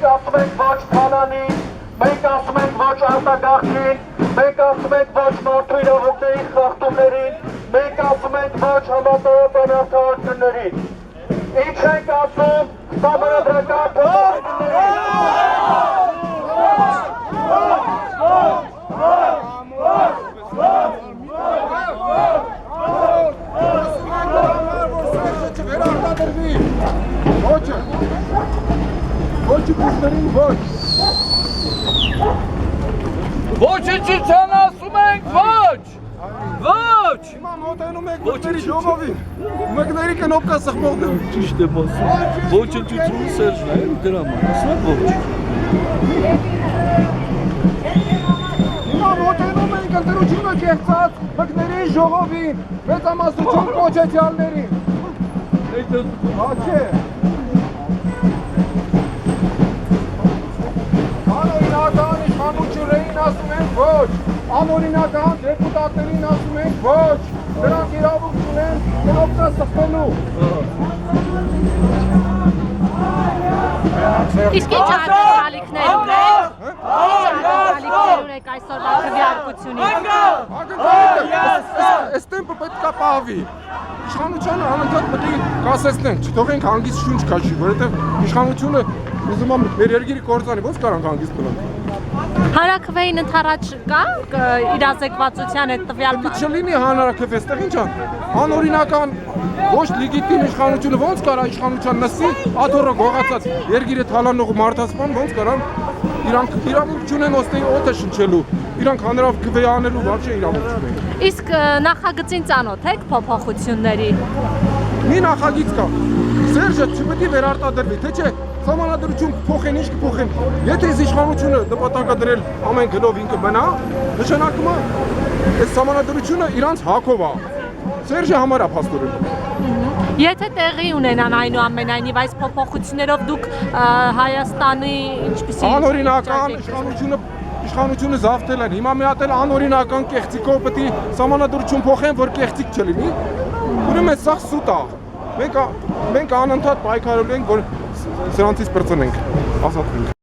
Մենք ասում ենք ոչ բանանին, մենք ասում ենք ոչ արտագաղթին, մենք ասում ենք ոչ մարդու իրավունքների խախտումներին, մենք ասում ենք ոչ համատարած անարդարություններին։ Ինչ ենք ասում համանդրական Ոչնչության ասում ենք ոչ! Ոչ! Հիմա մոտենում եք մեկների ժողովին, մեկների կնոպկա սխմողներ։ Ճիշտ եմ ասում, ոչնչությունը Սերժն է, դրա համար ասում եմ ոչ։ Հիմա մոտենում ենք ընտրությունը կեղծած մեկների ժողովին, մեծամասնություն կոչեցյալներին։ Հաչե։ Անօրինական իշխանություններին ասում ենք ոչ, անօրինական դեպուտատներին ասում ենք ոչ, նրանք իրավունք ունեն կնոպկա սխմելու։ Իսկ ինչ արտահալիքներ ունեք? Ինչ արտահալիքներ ունեք այսօրվա քվեարկությունից? Այս տեմպը պետք է պահվի։ Իշխանությունը անընդհատ պետք է կասեցնենք, չթողենք հանգիստ շունչ քաշի, որովհետև իշխանությունը ուզում է մեր երկիրը կործանի, ո՞նց կարանք հանգիստ մնանք։ Հանրաքվեին ընդառաջ կա իրազեկվածության այդ տվյալ Չլինի հանրաքվե, այստեղ ինչ է։ Անօրինական ոչ լեգիտիմ իշխանությունը ո՞նց կարա իշխանության նստի, աթոռը գողացած երկիրը թալանող մարդասպան ո՞նց կարան իրանք իրավունք չունեն ոստի օդը շնչելու, իրանք հանրաքվե անելու ոչ իրավունք չունեն։ Իսկ նախագծին ծանոթ եք փոփոխությունների։ Մի նախագիծ կա։ Սերժը չպետք է վերարտադրվի, թե չէ Սահմանադրություն փոխեն, ինչ կփոխեն։ Եթե այս իշխանությունը նպատակը դրել ամեն գնով ինքը մնա, նշանակում է այս սահմանադրությունը իրանց հակով է։ Սերժը համար է փաստորեն։ Եթե տեղի ունենան այնուամենայնիվ այս փոփոխություններով դուք Հայաստանի ինչպիսի Անօրինական իշխանությունը զավթել են։ Հիմա մի հատ էլ անօրինական կեղծիկով պետք է սահմանադրություն փոխեն, որ կեղծիկ չլինի։ Ուրեմն սա սուտ է։ Մենք անընդհատ պայքարելու ենք, որ սրանցից պրծնենք, ազատվենք։